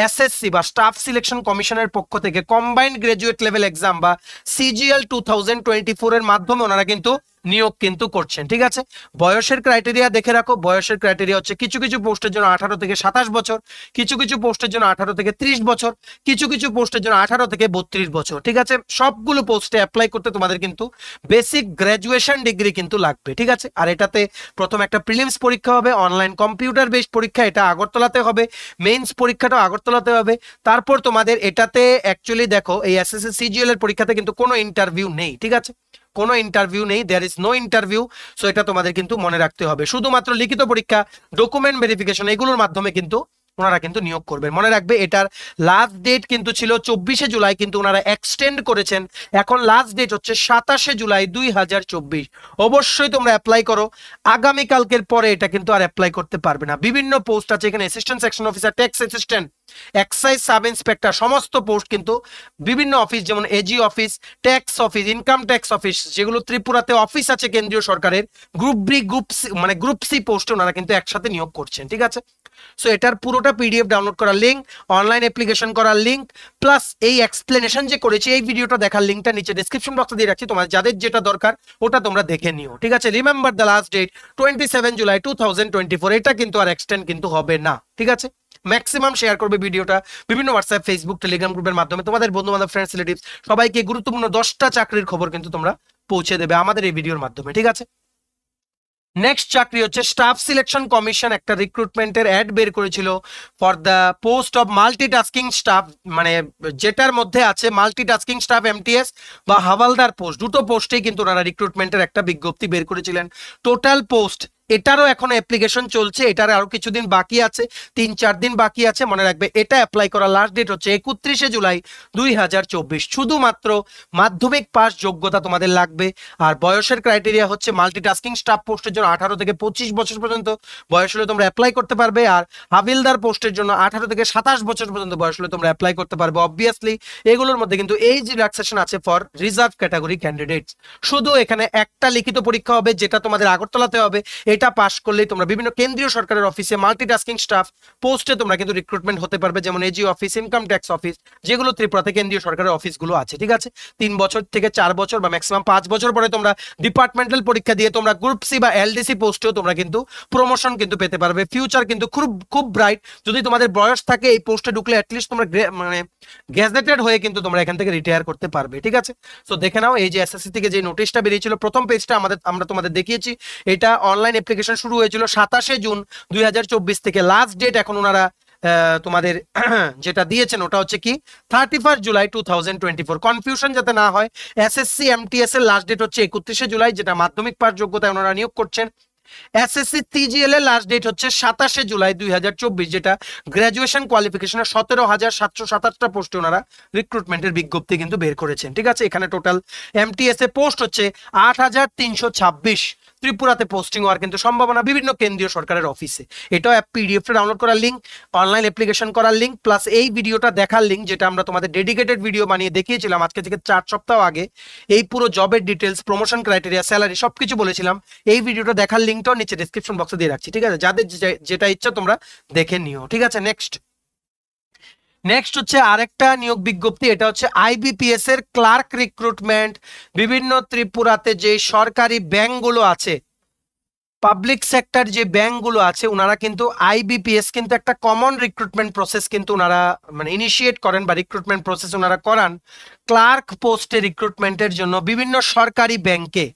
এসএসসি বা স্টাফ সিলেকশন কমিশনের পক্ষ থেকে কম্বাইন্ড গ্রাজুয়েট লেভেল এক্সাম বা সিজিএল 2024 এর মাধ্যমে ওনারা কিন্তু নিয়োগ কিন্তু করছেন, ঠিক আছে। বয়সের ক্রাইটেরিয়া দেখে রাখো, বয়সের ক্রাইটেরিয়া হচ্ছে কিছু পোস্টের জন্য 18 থেকে 27 বছর, কিছু পোস্টের জন্য 18 থেকে 30 বছর, কিছু পোস্টের জন্য 18 থেকে 32 বছর, ঠিক আছে। সবগুলো পোস্টে অ্যাপ্লাই করতে তোমাদের কিন্তু বেসিক গ্র্যাজুয়েশন ডিগ্রি কিন্তু লাগবে, ঠিক আছে। আর এটাতে প্রথম একটা প্রিলিমস পরীক্ষা হবে, অনলাইন কম্পিউটার বেসড পরীক্ষা, এটা আগরতলাতে হবে, মেইনস পরীক্ষাটা আগরতলাতে হবে। তারপর তোমাদের এটাতে অ্যাকচুয়ালি দেখো, এই এসএসসি সিজিএল এর পরীক্ষাতে কিন্তু কোনো ইন্টারভিউ নেই, ঠিক আছে, কোনো ইন্টারভিউ নেই, there is no interview. So এটা তোমাদের কিন্তু মনে রাখতে হবে, শুধুমাত্র লিখিত পরীক্ষা, ডকুমেন্ট ভেরিফিকেশন, এগুলোর মাধ্যমে কিন্তু ওনারা কিন্তু নিয়োগ করবেন। মনে রাখবে এটার লাস্ট ডেট কিন্তু ছিল 24শে জুলাই, কিন্তু ওনারা এক্সটেন্ড করেছেন, এখন লাস্ট ডেট হচ্ছে 27শে জুলাই 2024। অবশ্যই তোমরা অ্যাপ্লাই করো, আগামীকালকের পরে এটা কিন্তু আর অ্যাপ্লাই করতে পারবে না। বিভিন্ন পোস্ট আছে এখানে, assistant section officer, tax assistant, excise sub inspector, সমস্ত পোস্ট কিন্তু বিভিন্ন অফিস, যেমন AG office, tax office, income tax office, যেগুলো ত্রিপুরাতে অফিস আছে কেন্দ্রীয় সরকারের, গ্রুপ বি, গ্রুপ সি পোস্টে ওনারা কিন্তু একসাথে নিয়োগ করছেন, ঠিক আছে। সো এটার পুরোটা পিডিএফ ডাউনলোড করার লিঙ্ক, অনলাইন অ্যাপ্লিকেশন করার লিঙ্ক, প্লাস এই এক্সপ্লেনেশন যে করেছি এই ভিডিওটা দেখার লিঙ্কটা নিচে ডেসক্রিপশন বক্সে দিয়ে রাখছি, তোমাদের যাদের যেটা দরকার ওটা তোমরা দেখে নিও, ঠিক আছে। Remember the last date 27 July 2024, এটা কিন্তু আর এক্সটেন্ড কিন্তু হবে না, ঠিক আছে। ম্যাক্সিমাম শেয়ার করবে ভিডিওটা বিভিন্ন হোয়াটসঅ্যাপ, ফেসবুক, টেলিগ্রাম গ্রুপের মাধ্যমে তোমাদের বন্ধু বান্ধব, ফ্রেন্ডস, রিলেটিভস সবাইকে গুরুত্বপূর্ণ 10টা চাকরির খবর কিন্তু তোমরা পৌঁছে দেবে আমাদের এই ভিডিওর মাধ্যমে, ঠিক আছে। নেক্সট চাকরি হচ্ছে স্টাফ সিলেকশন কমিশন একটা রিক্রুটমেন্টের অ্যাড বের করেছিল for the post of multitasking staff, মানে যেটার মধ্যে আছে মাল্টিটাস্কিং স্টাফ এমটিএস বা হাওয়ালদার পোস্ট, দুটো পোস্টেই কিন্তু ওনারা রিক্রুটমেন্টের একটা বিজ্ঞপ্তি বের করেছিলেন। টোটাল পোস্ট, এটারও এখন অ্যাপ্লিকেশন চলছে, এটার আরো কিছুদিন বাকি আছে, 3-4 দিন বাকি আছে, মনে রাখবে। এটা অ্যাপ্লাই করার লাস্ট ডেট হচ্ছে 31শে জুলাই 2024। শুধুমাত্র মাধ্যমিক পাস যোগ্যতা তোমাদের লাগবে। আর বয়সের ক্রাইটেরিয়া হচ্ছে মাল্টিটাস্কিং স্টাফ পোস্টের জন্য 18 থেকে 25 বছর পর্যন্ত বয়স হলে তোমরা অ্যাপ্লাই করতে পারবে, আর হাবিলদার পোস্টের জন্য 18 থেকে 27 বছর পর্যন্ত বয়স হলে তোমরা অ্যাপ্লাই করতে পারবে। অবভিয়াসলি এগুলোর মধ্যে কিন্তু এইজ রিল্যাক্সেশন আছে ফর রিজার্ভ ক্যাটাগরি ক্যান্ডিডেটস। শুধু এখানে একটা লিখিত পরীক্ষা হবে, যেটা তোমাদের আগরতলাতে হবে। এটা পাস করলেই তোমরা বিভিন্ন কেন্দ্রীয় সরকারের অফিসে মাল্টিটাস্কিং স্টাফ পোস্টে তোমরা কিন্তু রিক্রুটমেন্ট হতে পারবে, যেমন AG office, income tax office, যেগুলো ত্রিপুরাতে কেন্দ্রীয় সরকারের অফিসগুলো আছে, ঠিক আছে। 3 বছর থেকে 4 বছর বা ম্যাক্সিমাম 5 বছর পরে তোমরা ডিপার্টমেন্টাল পরীক্ষা দিয়ে তোমরা গ্রুপ সি বা এলডিসি পোস্টেও তোমরা কিন্তু প্রমোশন কিন্তু পেতে পারবে। ফিউচার কিন্তু খুব খুব ব্রাইট। যদি তোমাদের বয়স থাকে এই পোস্টে ঢুকলে অ্যাটলিস্ট তোমরা মানে গ্যাজেটেড হয়ে কিন্তু তোমরা এখান থেকে রিটায়ার করতে পারবে, ঠিক আছে। সো দেখে নাও, এই যে এসএসসি থেকে যে নোটিশটা বেরিয়েছিল, প্রথম পেজটা আমরা তোমাদের দেখিয়েছি। এটা অনলাইন অ্যাপ্লিকেশন শুরু হয়েছিল 27শে জুন 2024 থেকে। লাস্ট ডেট এখন ওনারা তোমাদের যেটা দিয়েছেন ওটা হচ্ছে কি 31 জুলাই 2024। কনফিউশন যাতে না হয়, এসএসসি এমটিএস এর লাস্ট ডেট হচ্ছে 31শে জুলাই, যেটা মাধ্যমিক পাস যোগ্যতায় ওনারা নিয়োগ করছেন। এসএসসি সিজিএল এর লাস্ট ডেট হচ্ছে 27শে জুলাই 2024, যেটা গ্রাজুয়েশন কোয়ালিফিকেশনের 17,727টা পোস্টে ওনারা রিক্রুটমেন্টের বিজ্ঞপ্তি কিন্তু বের করেছেন, ঠিক আছে। এখানে টোটাল এমটিএস এ পোস্ট হচ্ছে 8,326। ত্রিপুরাতে পোস্টিং হওয়ার কিন্তু সম্ভাবনা বিভিন্ন কেন্দ্রীয় সরকারের অফিসে। এটাও পিডিএফটা ডাউনলোড করার লিঙ্ক, অনলাইন অ্যাপ্লিকেশন করার লিঙ্ক, প্লাস এই ভিডিওটা দেখার লিঙ্ক, যেটা আমরা তোমাদের ডেডিকেটেড ভিডিও বানিয়ে দেখিয়েছিলাম আজকে থেকে 4 সপ্তাহ আগে। এই পুরো জবের ডিটেলস, প্রমোশন ক্রাইটেরিয়া, স্যালারি সবকিছু বলেছিলাম। এই ভিডিওটা দেখার লিঙ্কটাও নিচে ডেসক্রিপশন বক্সে দিয়ে রাখছি, ঠিক আছে। যাদের যেটা ইচ্ছা তোমরা দেখে নিও, ঠিক আছে। নেক্সট হচ্ছে আরেকটা নিয়োগ বিজ্ঞপ্তি, এটা হচ্ছে আইবিপিএস এর ক্লার্ক রিক্রুটমেন্ট। বিভিন্ন ত্রিপুরাতে যে সরকারি ব্যাংকগুলো আছে, পাবলিক সেক্টর যে ব্যাংকগুলো আছে, ওনারা কিন্তু আইবিপিএস কিন্তু একটা কমন রিক্রুটমেন্ট প্রসেস কিন্তু ওনারা মানে ইনিশিয়েট করেন বা রিক্রুটমেন্ট প্রসেস ওনারা করান ক্লার্ক পোস্টে রিক্রুটমেন্টের জন্য বিভিন্ন সরকারি ব্যাংকে।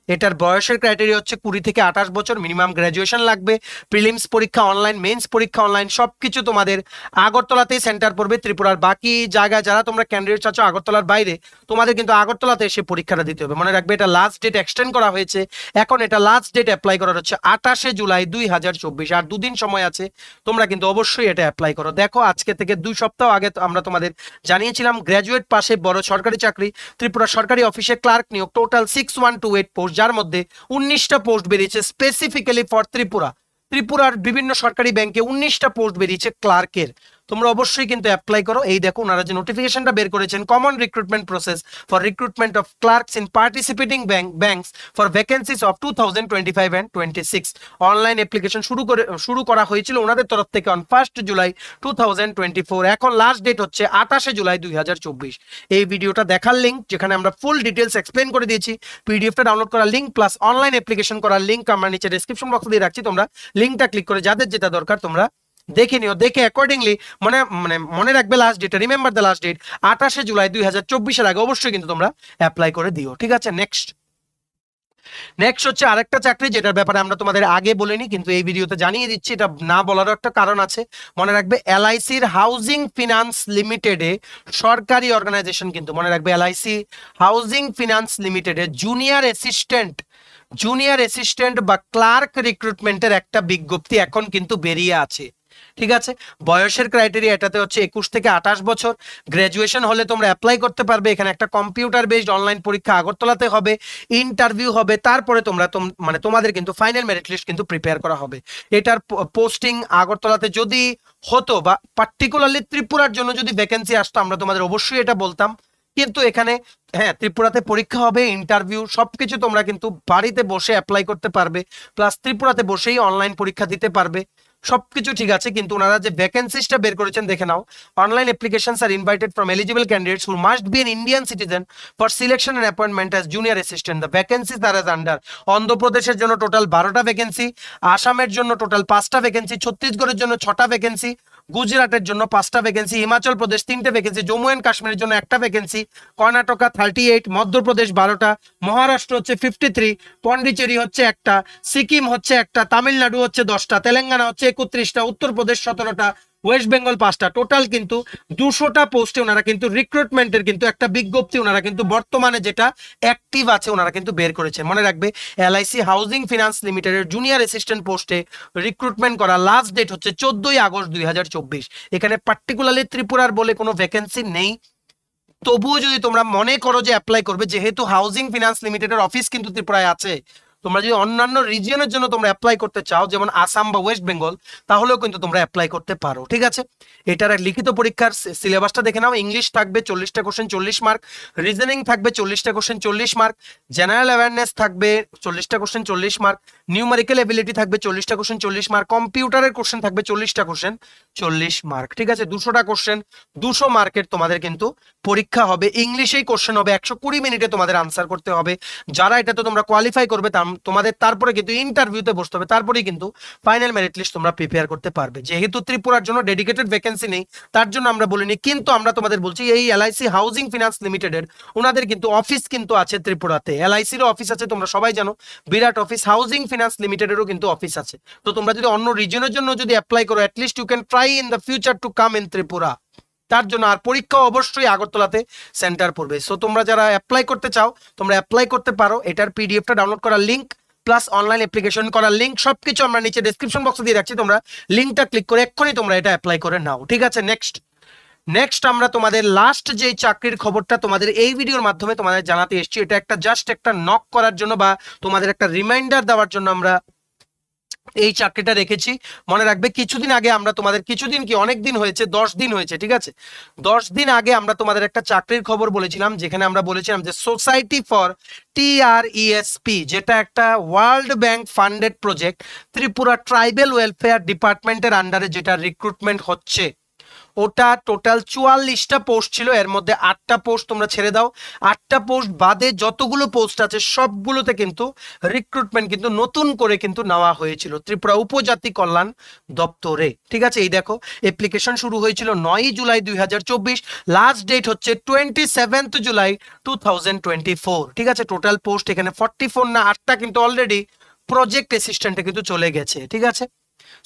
এটার বয়সের ক্রাইটেরিয়া হচ্ছে 20 থেকে 28 বছর, মিনিমাম গ্র্যাজুয়েশন লাগবে, প্রিলিমস পরীক্ষা অনলাইন, মেন্স পরীক্ষা অনলাইন, সবকিছু তোমাদের আগরতলাতেই সেন্টার পড়বে। ত্রিপুরার বাকি জায়গায় যারা তোমরা ক্যান্ডিডেট আছো আগরতলার বাইরে, তোমাদের কিন্তু আগরতলাতে এসে পরীক্ষাটা দিতে হবে। মনে রাখবে এটা লাস্ট ডেট এক্সটেন্ড করা হয়েছে, এখন এটা লাস্ট ডেট অ্যাপ্লাই করার হচ্ছে 28শে জুলাই 2024। আর 2 দিন সময় আছে, তোমরা কিন্তু অবশ্যই এটা অ্যাপ্লাই করো। দেখো, আজকে থেকে 2 সপ্তাহ আগে আমরা তোমাদের জানিয়েছিলাম গ্র্যাজুয়েট পাশে বড় সরকারি চাকরি, ত্রিপুরা সরকারি অফিসে ক্লার্ক নিয়োগ, টোটাল 6128 পোস্ট, যার মধ্যে 19টা পোস্ট বেরিয়েছে স্পেসিফিক্যালি ফর ত্রিপুরার বিভিন্ন সরকারি ব্যাংকে 19টা পোস্ট বেরিয়েছে ক্লার্কের। তোমরা অবশ্যই কিন্তু অ্যাপ্লাই করো। এই দেখো ওনারা যে নোটিফিকেশনটা বের করেছেন, common recruitment process for recruitment of clerks in participating banks for vacancies of 2025 and 26। Online application শুরু করা হয়েছিল ওনাদের তরফ থেকে অন 1 জুলাই 2024। এখন লাস্ট ডেট হচ্ছে 28শে জুলাই 2024। এই ভিডিওটা দেখার লিঙ্ক, যেখানে আমরা ফুল ডিটেলস এক্সপ্লেন করে দিয়েছি, পিডিএফটা ডাউনলোড করার লিঙ্ক প্লাস অনলাইন অ্যাপ্লিকেশন করার লিঙ্ক আমরা নিচে ডেসক্রিপশন বক্সে দিয়ে রাখছি। তোমরা লিঙ্কটা ক্লিক করে যাদের যেটা দরকার তোমরা দেখে নিও, দেখে অ্যাকর্ডিংলি মনে রাখবে last date, remember the last date 28শে জুলাই 2024 আগে অবশ্যই কিন্তু তোমরা অ্যাপ্লাই করে দিও, ঠিক আছে। নেক্সট হচ্ছে আরেকটা চাকরি, যেটার ব্যাপারে আমরা তোমাদের আগে বলিনি কিন্তু এই ভিডিওতে জানিয়ে দিচ্ছি। এটা না বলারও একটা কারণ আছে, মনে রাখবে এলআইসির হাউজিং ফিনান্স লিমিটেডে সরকারি অর্গানাইজেশন কিন্তু, মনে রাখবে এলআইসি হাউজিং ফিনান্স লিমিটেডে জুনিয়র অ্যাসিস্ট্যান্ট বা ক্লার্ক রিক্রুটমেন্টের একটা বিজ্ঞপ্তি এখন কিন্তু বেরিয়ে আছে, ঠিক আছে। বয়সের ক্রাইটেরিয়া এটাতে হচ্ছে 21 থেকে 28 বছর, গ্র্যাজুয়েশন হলে তোমরা অ্যাপ্লাই করতে পারবে। এখানে একটা কম্পিউটার বেসড অনলাইন পরীক্ষা আগরতলাতে হবে, ইন্টারভিউ হবে, তারপরে তোমাদের কিন্তু ফাইনাল মেরিট লিস্ট কিন্তু প্রিপেয়ার করা হবে। এটার পোস্টিং আগরতলাতে যদি হতো বা পার্টিকুলারলি ত্রিপুরার জন্য যদি ভ্যাকেন্সি আসতো, আমরা তোমাদের অবশ্যই এটা বলতাম। কিন্তু এখানে হ্যাঁ, ত্রিপুরাতে পরীক্ষা হবে, ইন্টারভিউ সবকিছু তোমরা কিন্তু বাড়িতে বসে অ্যাপ্লাই করতে পারবে, প্লাস ত্রিপুরাতে বসেই অনলাইন পরীক্ষা দিতে পারবে, সবকিছু ঠিক আছে। কিন্তু ওনারা যে ভ্যাকেন্সিসটা বের করেছেন দেখে নাও। Online applications are invited from eligible candidates who must be an Indian citizen for selection and appointment as junior assistant. The vacancies are as under: অন্ধ্রপ্রদেশের জন্য টোটাল 12টা ভ্যাকেন্সি, আসামের জন্য টোটাল 5টা ভ্যাকেন্সি, ছত্তিশগড়ের জন্য 6টা ভ্যাকেন্সি, গুজরাটের জন্য 5টা ভ্যাকেন্সি, হিমাচল প্রদেশ 3টে ভ্যাকেন্সি, জম্মু অ্যান্ড কাশ্মীরের জন্য 1টা ভ্যাকেন্সি, কর্ণাটকা 38, মধ্যপ্রদেশ 12টা, মহারাষ্ট্র হচ্ছে 53, পন্ডিচেরি হচ্ছে 1টা, সিকিম হচ্ছে 1টা, তামিলনাড়ু হচ্ছে 10টা, তেলেঙ্গানা হচ্ছে 31টা, উত্তরপ্রদেশ 17টা, ওয়েস্ট বেঙ্গল 5টা। টোটাল কিন্তু 200টা পোস্টে ওনারা কিন্তু রিক্রুটমেন্টের কিন্তু একটা বিজ্ঞপ্তি ওনারা কিন্তু বর্তমানে যেটা অ্যাক্টিভ আছে ওনারা কিন্তু বের করেছেন। মনে রাখবে এলআইসি হাউজিং ফিনান্স লিমিটেডের জুনিয়র অ্যাসিস্ট্যান্ট পোস্টে রিক্রুটমেন্ট করা লাস্ট ডেট হচ্ছে 14ই আগস্ট 2024। এখানে পার্টিকুলারলি ত্রিপুরার বলে কোনো ভ্যাকেন্সি নেই। তবুও যদি তোমরা মনে করো যে অ্যাপ্লাই করবে, যেহেতু হাউজিং ফিনান্স লিমিটেডের অফিস কিন্তু ত্রিপুরায় আছে, তোমরা যদি অন্যান্য রিজিয়নের জন্য তোমরা অ্যাপ্লাই করতে চাও, যেমন আসাম বা ওয়েস্ট বেঙ্গল, তাহলেও কিন্তু তোমরা অ্যাপ্লাই করতে পারো। ঠিক আছে, এটার লিখিত পরীক্ষার সিলেবাসটা দেখে নাও। ইংলিশ থাকবে 40টা কোশ্চেন 40 মার্ক, রিজনিং থাকবে 40টা কোশ্চেন 40 মার্ক, জেনারেল অ্যাওয়ারনেস থাকবে 40টা কোশ্চেন 40 মার্ক, নিউমেরিক্যাল এবিলিটি থাকবে 40টা কোশ্চেন 40 মার্ক, কম্পিউটারের কোশ্চেন থাকবে 40টা কোশ্চেন 40 মার্ক। ঠিক আছে, 200টা কোশ্চেন 200 মার্কের তোমাদের কিন্তু পরীক্ষা হবে। ইংলিশেই কোশ্চেন হবে, 120 মিনিটে তোমাদের আনসার করতে হবে। যারা এটা তো তোমরা কোয়ালিফাই করবে তোমাদের তারপরে কিন্তু ইন্টারভিউতে বসতে হবে, তারপরেই কিন্তু ফাইনাল মেরিট লিস্ট তোমরা প্রিপেয়ার করতে পারবে। যেহেতু ত্রিপুরার জন্য ডেডিকেটেড ভ্যাকেন্সি নেই, তার জন্য আমরা বলিনি, কিন্তু আমরা তোমাদের বলছি এই এলআইসি হাউজিং ফিনান্স লিমিটেডের ওনাদের কিন্তু অফিস কিন্তু আছে ত্রিপুরাতে। এলআইসিরও অফিস আছে, তোমরা সবাই জানো, বিরাট অফিস। হাউজিং ফিনান্স লিমিটেডেরও কিন্তু অফিস আছে। তো তোমরা যদি অন্য রিজনের জন্য যদি অ্যাপ্লাই করো, at least you can try in the future to come in Tripura. তার জন্য আর পরীক্ষা অবশ্যই আগরতলাতে সেন্টার পড়বে। সো তোমরা যারা অ্যাপ্লাই করতে চাও তোমরা অ্যাপ্লাই করতে পারো। এটার পিডিএফটা ডাউনলোড করার লিঙ্ক প্লাস অনলাইন অ্যাপ্লিকেশন করার লিঙ্ক সবকিছু আমরা নিচে ডেসক্রিপশন বক্সে দিয়ে রাখছি, তোমরা লিঙ্কটা ক্লিক করে এক্ষুনি তোমরা এটা অ্যাপ্লাই করে নাও। ঠিক আছে, নেক্সট আমরা তোমাদের লাস্ট যে চাকরির খবরটা তোমাদের এই ভিডিওর মাধ্যমে তোমাদের জানাতে এসেছি, এটা একটা জাস্ট একটা নক করার জন্য বা তোমাদের একটা রিমাইন্ডার দেওয়ার জন্য আমরা এই চাকরিটা রেখেছি। মনে রাখবে কিছুদিন আগে আমরা তোমাদের, কিছুদিন কি অনেক দিন হয়েছে, 10 দিন হয়েছে, ঠিক আছে, 10 দিন আগে আমরা তোমাদের একটা চাকরির খবর বলেছিলাম, যেখানে আমরা বলেছিলাম যে সোসাইটি ফর TRESP, যেটা একটা world bank funded project, Tripura tribal welfare ডিপার্টমেন্টের আন্ডারে যেটা রিক্রুটমেন্ট হচ্ছে, ওটা টোটাল 44টা পোস্ট ছিল। এর মধ্যে 8টা পোস্ট তোমরা ছেড়ে দাও, 8টা পোস্ট বাদে যতগুলো পোস্ট আছে সবগুলোতে কিন্তু রিক্রুটমেন্ট কিন্তু নতুন করে কিন্তু নেওয়া হয়েছিল ত্রিপুরা উপজাতি কল্যাণ দপ্তরে। ঠিক আছে, এই দেখো অ্যাপ্লিকেশন শুরু হয়েছিল 9ই জুলাই 2024, লাস্ট ডেট হচ্ছে 27 জুলাই 2024। ঠিক আছে, টোটাল পোস্ট এখানে 44 না 8টা কিন্তু অলরেডি প্রজেক্ট অ্যাসিস্ট্যান্টে কিন্তু চলে গেছে। ঠিক আছে,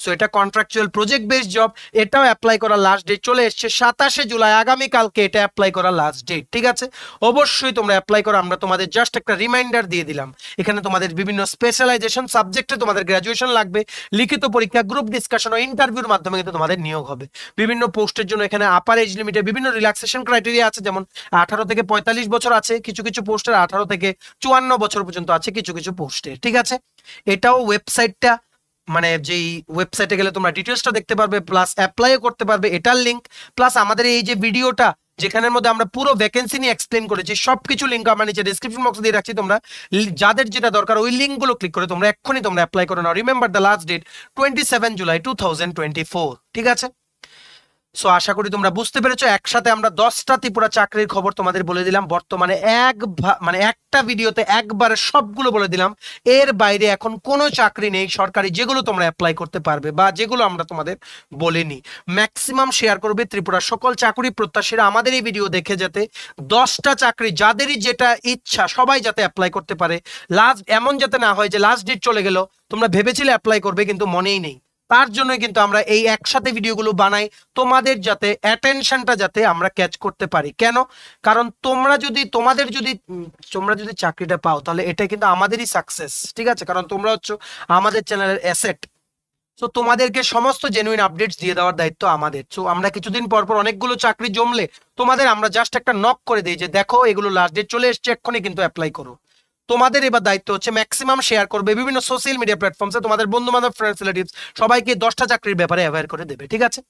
সো এটা কন্ট্রাকচুয়াল প্রজেক্ট বেসড জব। এটাও অ্যাপ্লাই করার লাস্ট ডেট চলে এসছে 27শে জুলাই, আগামীকালকে এটা অ্যাপ্লাই করার লাস্ট ডেট। ঠিক আছে, অবশ্যই তোমরা অ্যাপ্লাই করো। আমরা তোমাদের জাস্ট একটা রিমাইন্ডার দিয়ে দিলাম। এখানে তোমাদের বিভিন্ন স্পেশালাইজেশন সাবজেক্টে তোমাদের গ্র্যাজুয়েশন লাগবে, লিখিত পরীক্ষা, গ্রুপ ডিসকাশন ও ইন্টারভিউর মাধ্যমে কিন্তু তোমাদের নিয়োগ হবে। বিভিন্ন পোস্টের জন্য এখানে আপার এজ লিমিটে বিভিন্ন রিল্যাক্সেশন ক্রাইটেরিয়া আছে, যেমন 18 থেকে 45 বছর আছে কিছু কিছু পোস্টের, 18 থেকে 54 বছর পর্যন্ত আছে কিছু কিছু পোস্টে। ঠিক আছে, এটাও ওয়েবসাইটটা, মানে যেই ওয়েবসাইটে গেলে তোমরা ডিটেলসটা দেখতে পারবে, প্লাস অ্যাপ্লাইও করতে পারবে, এটার লিঙ্ক, প্লাস আমাদের এই যে ভিডিওটা যেখানের মধ্যে আমরা পুরো ভ্যাকেন্সি নিয়ে এক্সপ্লেন করেছি, সবকিছু লিঙ্ক আমরা নিচে ডেসক্রিপশন বক্সে দিয়ে রাখছি। তোমরা যাদের যেটা দরকার ওই লিঙ্কগুলো ক্লিক করে তোমরা এক্ষুনি তোমরা অ্যাপ্লাই করে নাও। Remember the last date 27 July 2024। ঠিক আছে, সো আশা করি তোমরা বুঝতে পেরেছো। একসাথে আমরা 10টা ত্রিপুরা চাকরির খবর তোমাদের বলে দিলাম। বর্তমানে একটা ভিডিওতে একবারে সবগুলো বলে দিলাম। এর বাইরে এখন কোনো চাকরি নেই সরকারি যেগুলো তোমরা অ্যাপ্লাই করতে পারবে বা যেগুলো আমরা তোমাদের বলিনি। ম্যাক্সিমাম শেয়ার করবে ত্রিপুরার সকল চাকরি প্রত্যাশীরা আমাদের এই ভিডিও দেখে, যাতে 10টা চাকরি যাদেরই যেটা ইচ্ছা সবাই যাতে অ্যাপ্লাই করতে পারে। লাস্ট এমন যাতে না হয় যে লাস্ট ডেট চলে গেল, তোমরা ভেবেছিলে অ্যাপ্লাই করবে কিন্তু মনেই নেই। তার জন্যই কিন্তু আমরা এই একসাথে ভিডিওগুলো বানাই, তোমাদের যাতে অ্যাটেনশনটা যাতে আমরা ক্যাচ করতে পারি। কেন? কারণ তোমরা যদি চাকরিটা পাও তাহলে এটা কিন্তু আমাদেরই সাকসেস। ঠিক আছে, কারণ তোমরা হচ্ছে আমাদের চ্যানেলের অ্যাসেট। তো তোমাদেরকে সমস্ত জেনুইন আপডেটস দিয়ে দেওয়ার দায়িত্ব আমাদের। তো আমরা কিছুদিন পর পর অনেকগুলো চাকরি জমলে তোমাদের আমরা জাস্ট একটা নক করে দিই যে দেখো এগুলো লাস্ট ডেট চলে এসছে, এক্ষুনি কিন্তু অ্যাপ্লাই করো। তোমাদের এবার দায়িত্ব হচ্ছে ম্যাক্সিমাম শেয়ার করবে বিভিন্ন সোশ্যাল মিডিয়া প্ল্যাটফর্মসে, তোমাদের বন্ধু বান্ধব, ফ্রেন্ডস, রিলেটিভস সবাইকে 10টা চাকরির ব্যাপারে অ্যাওয়্যার করে দেবে। ঠিক আছে,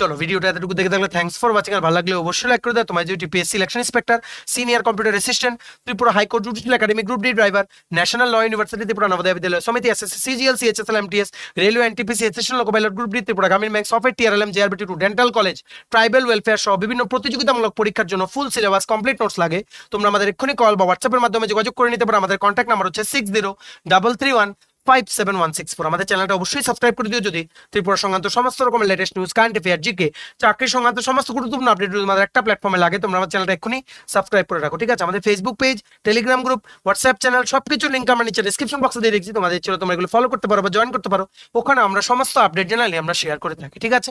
চলো ভিডিওটা এতটুকু দেখে থাকলে থ্যাঙ্কস ফর ওয়াচিং। আর ভালো লাগলে অবশ্যই লাইক করে দাও। তোমার যদি PSC election inspector, senior computer assistant, Tripura high court judicial academy, group D driver, national law university Tripura Navodaya Vidyalaya Samiti, SSC, CGL, CHSL, MTS, railway, NTPC, SSC loco pilot, group D, Tripura Gramin bank, software, TRLM, JRBT 2, dental college, tribal welfare সহ বিভিন্ন প্রতিযোগিতামূলক পরীক্ষার জন্য ফুল সিলেবাস কমপ্লিট নোটস লাগে, তোমরা আমাদের এক্ষুনি কল বা হোয়াটসঅ্যাপের মাধ্যমে যোগাযোগ করে নিতে পারো। আমাদের কন্ট্যাক্ট নাম্বার হচ্ছে 603315 576164। আমাদের চ্যানেলটা অবশ্যই সাবস্ক্রাইব করে দিও যদি ত্রিপুরা সংক্রান্ত সমস্ত রকমের latest news, current affair, GK, চাকরি সংক্রান্ত সমস্ত গুরুত্বপূর্ণ আপডেট তোমাদের একটা প্ল্যাটফর্মে লাগে। তোমরা আমার চ্যানেলটা এক্ষুনি সাবস্ক্রাইব করে রাখো, ঠিক আছে? আমাদের Facebook page, Telegram group, WhatsApp channel সবকিছু লিঙ্ক আমরা নিচে ডেসক্রিপশন বক্সে দিয়ে রেখেছি। তোমাদের ছিল তোমরা এগুলো ফলো করতে পারো বা জয়েন করতে পারো। ওখানে আমরা সমস্ত আপডেট জানালে আমরা শেয়ার করে থাকি, ঠিক আছে?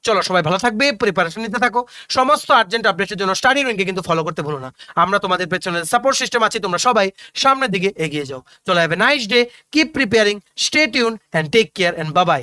চলো সবাই ভালো থাকবে, প্রিপারেশন নিতে থাকো। সমস্ত আর্জেন্ট আপডেটের জন্য স্টাডি রুমকে কিন্তু ফলো করতে ভুলো না। আমরা তোমাদের পেছনে সাপোর্ট সিস্টেম আছি, তোমরা সবাই সামনের দিকে এগিয়ে যাও। চলো, have a nice day, keep preparing, stay tune and take care and bye by.